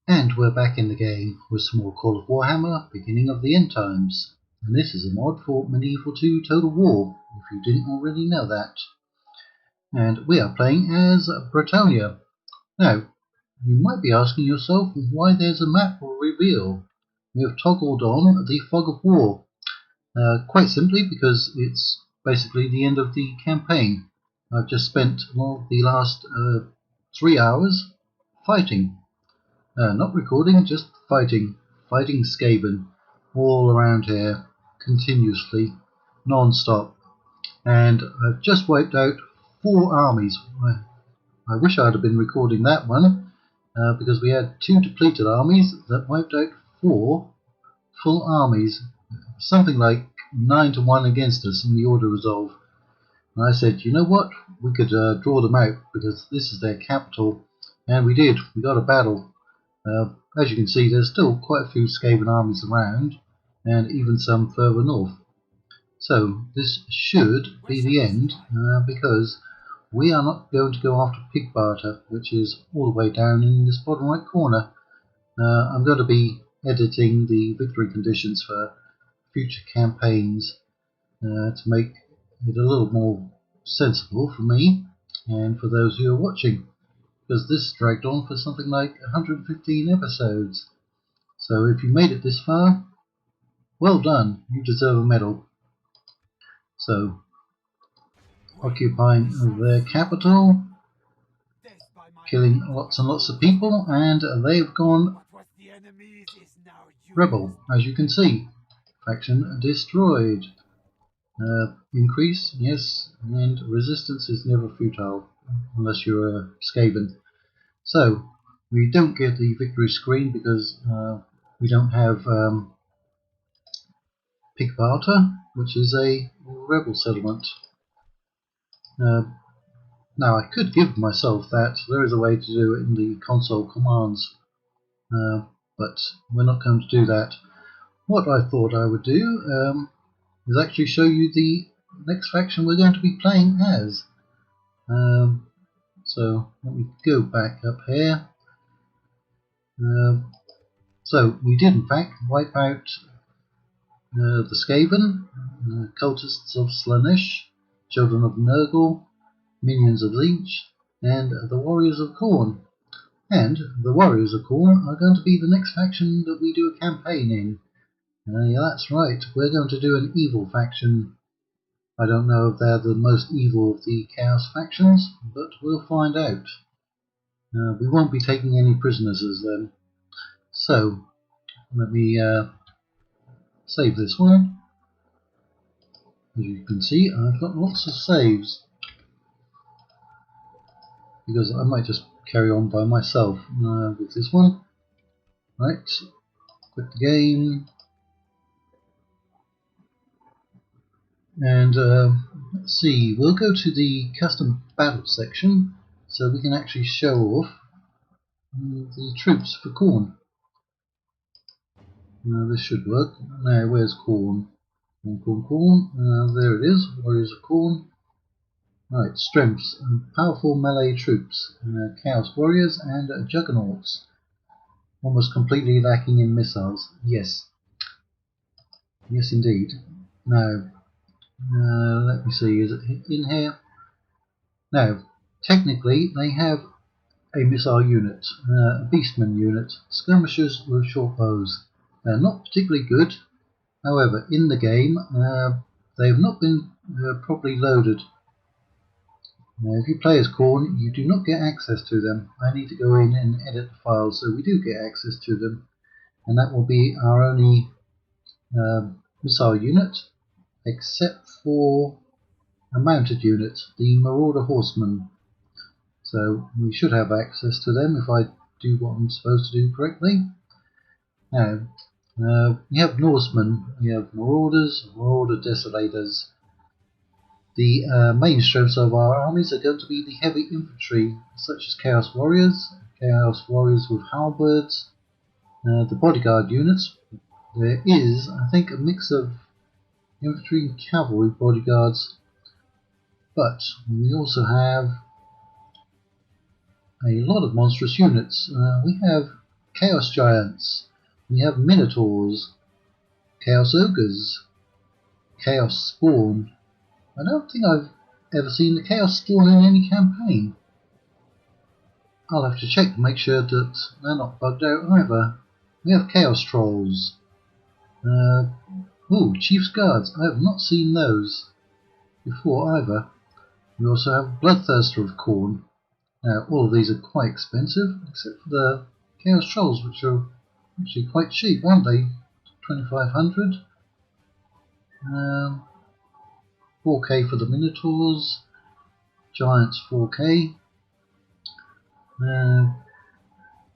And we're back in the game with some more Call of Warhammer, beginning of the end times. And this is a mod for Medieval 2 Total War, if you didn't already know that. And we are playing as Brettonia. Now, you might be asking yourself why there's a map reveal. We have toggled on the Fog of War. Quite simply because it's basically the end of the campaign. I've just spent the last 3 hours fighting. Not recording, just fighting Skaven all around here, continuously, non-stop. And I've just wiped out 4 armies. I wish I'd have been recording that one, because we had 2 depleted armies that wiped out 4 full armies. Something like 9 to 1 against us in the order resolve. And I said, you know what, we could draw them out, because this is their capital. And we did, we got a battle. As you can see, there's still quite a few Skaven armies around, and even some further north. So this should be the end, because we are not going to go after Pigbarter, which is all the way down in this bottom right corner. I'm going to be editing the victory conditions for future campaigns to make it a little more sensible for me and for those who are watching, because this dragged on for something like 115 episodes. So if you made it this far, well done, you deserve a medal. So, occupying their capital, killing lots and lots of people, and they've gone rebel, as you can see. Faction destroyed. Increase, yes, and resistance is never futile, unless you're a Skaven. So, we don't get the victory screen because we don't have Pigbarter, which is a rebel settlement. Now I could give myself that. There is a way to do it in the console commands, but we're not going to do that. What I thought I would do is actually show you the next faction we're going to be playing as. So let me go back up here. So we did in fact wipe out the Skaven, cultists of Slaanesh, children of Nurgle, minions of Leech, and the Warriors of Khorne. And the Warriors of Khorne are going to be the next faction that we do a campaign in. Yeah, that's right, we're going to do an evil faction. I don't know if they're the most evil of the Chaos factions, but we'll find out. We won't be taking any prisoners as them. So, let me save this one. As you can see, I've got lots of saves, because I might just carry on by myself with this one. Right, quit the game, and let's see, we'll go to the custom battle section so we can actually show off the troops for Khorne. Now this should work. Now where's Khorne? Khorne. There it is, Warriors of Khorne. Right, strengths, powerful melee troops, Chaos Warriors and Juggernauts. Almost completely lacking in missiles. Yes. Yes indeed. Now, let me see, is it in here? Now, technically they have a missile unit, a beastman unit, skirmishers with short bows. They're not particularly good, however in the game they have not been properly loaded. Now, if you play as Khorne, you do not get access to them. I need to go in and edit the files so we do get access to them, and that will be our only missile unit, except for a mounted unit, the Marauder Horsemen. So we should have access to them if I do what I'm supposed to do correctly. Now, we have Norsemen, we have Marauders, Marauder Desolators. The main strengths of our armies are going to be the heavy infantry, such as Chaos Warriors with halberds, the bodyguard units. There is, I think, a mix of infantry and cavalry bodyguards, but we also have a lot of monstrous units. We have Chaos Giants, we have Minotaurs, Chaos Ogres, Chaos Spawn. I don't think I've ever seen the Chaos Spawn in any campaign. I'll have to check to make sure that they're not bugged out either. We have Chaos Trolls. Chief's Guards. I have not seen those before either. We also have Bloodthirster of Khorne. Now, all of these are quite expensive, except for the Chaos Trolls, which are actually quite cheap, aren't they? 2,500. 4K for the Minotaurs. Giants 4K.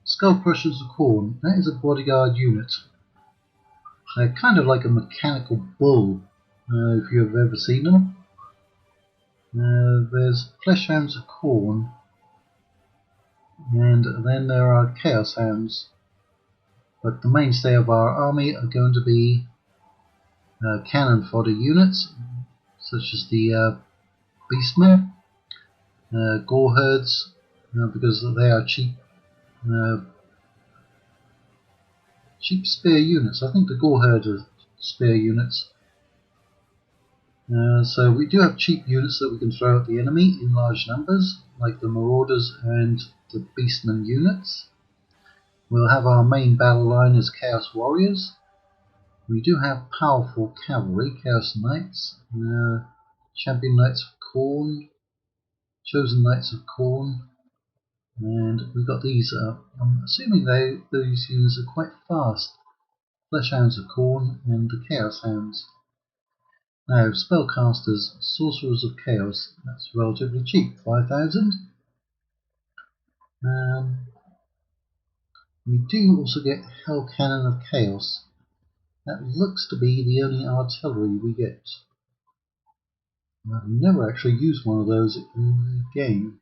Skull Crushers of Khorne. That is a bodyguard unit. They're kind of like a mechanical bull, if you've ever seen them. There's Fleshhounds of Khorne, and then there are Chaos Hounds. But the mainstay of our army are going to be cannon fodder units, such as the Beastmen, Gore Herds, because they are cheap spear units. I think the Gore Herd are spear units. So we do have cheap units that we can throw at the enemy in large numbers, like the Marauders and the Beastmen units. We'll have our main battle line as Chaos Warriors. We do have powerful cavalry, Chaos Knights, Champion Knights of Khorne, Chosen Knights of Khorne, and we've got these, I'm assuming these units are quite fast, Fleshhounds of Khorne and the Chaos Hounds. Now, Spellcasters, Sorcerers of Chaos, that's relatively cheap, 5,000. We do also get Hell Cannon of Chaos. That looks to be the only artillery we get. I've never actually used one of those in the game.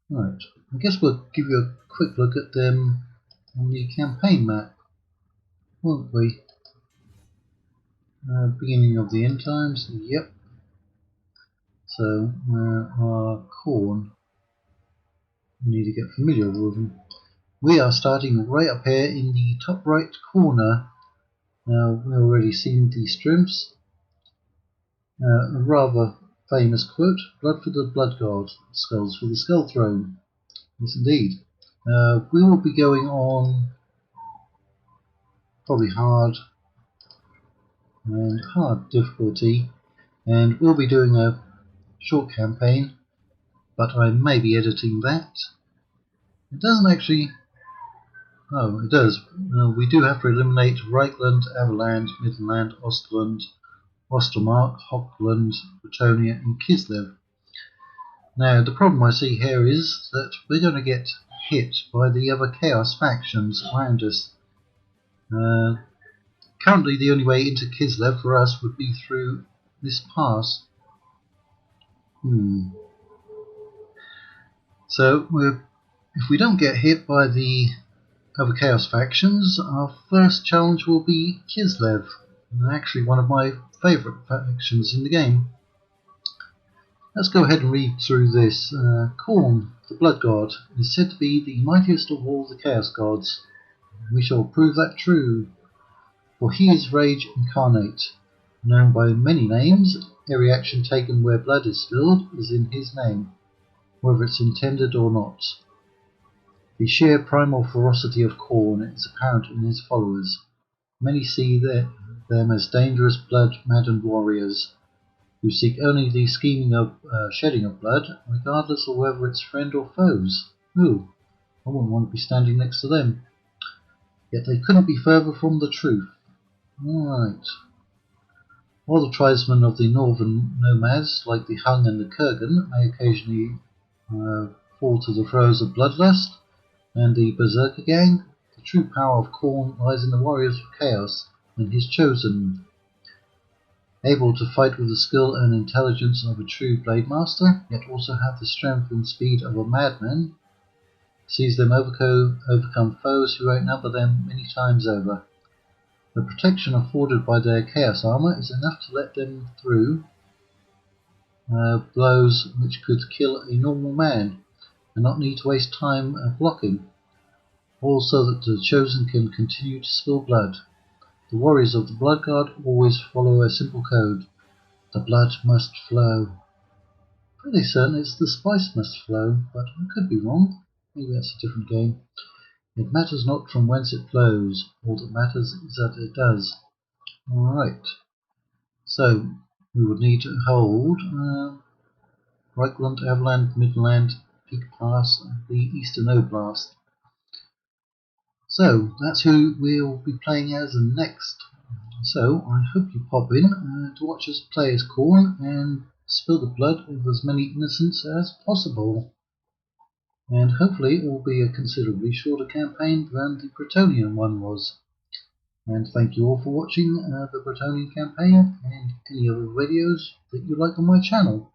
Right, I guess we'll give you a quick look at them on the campaign map, won't we? Beginning of the end times, yep. So, our Khorne, we need to get familiar with them. We are starting right up here in the top right corner. We've already seen the strengths. A rather famous quote: "Blood for the blood god, skulls for the skull throne." Yes, indeed. We will be going on probably hard difficulty, and we'll be doing a short campaign, but I may be editing that. It doesn't actually. Oh, it does. We do have to eliminate Reichland, Averland, Midland, Ostland, Ostermark, Hochland, Brettonia, and Kislev. Now, the problem I see here is that we're going to get hit by the other Chaos factions around us. Currently, the only way into Kislev for us would be through this pass. So, if we don't get hit by the other Chaos factions, our first challenge will be Kislev, actually one of my favourite factions in the game. Let's go ahead and read through this. Khorne, the Blood God, is said to be the mightiest of all the Chaos Gods. We shall prove that true, for he is rage incarnate. Known by many names, every action taken where blood is spilled is in his name, whether it's intended or not. The sheer primal ferocity of Khorne is apparent in his followers. Many see them as dangerous blood-maddened warriors, who seek only the shedding of blood, regardless of whether it's friend or foes. Ooh, I wouldn't want to be standing next to them. Yet they couldn't be further from the truth. Right. While the tribesmen of the northern nomads, like the Hung and the Kurgan, may occasionally fall to the throes of bloodlust and the Berserker gang, the true power of Khorne lies in the warriors of chaos and his chosen, able to fight with the skill and intelligence of a true blade master, yet also have the strength and speed of a madman, sees them overcome foes who outnumber them many times over. The protection afforded by their chaos armor is enough to let them through blows which could kill a normal man, and not need to waste time blocking. all so that the chosen can continue to spill blood. The warriors of the Blood Guard always follow a simple code. The blood must flow. Pretty certain it's the spice must flow, but I could be wrong. Maybe that's a different game. It matters not from whence it flows. All that matters is that it does. Alright. So, we would need to hold Reichland, Everland, Midland, Peak Pass, and the Eastern Oblast. So, that's who we'll be playing as next. So, I hope you pop in to watch us play as Khorne and spill the blood of as many innocents as possible. And hopefully it will be a considerably shorter campaign than the Brettonian one was. And thank you all for watching the Brettonian campaign and any other videos that you like on my channel.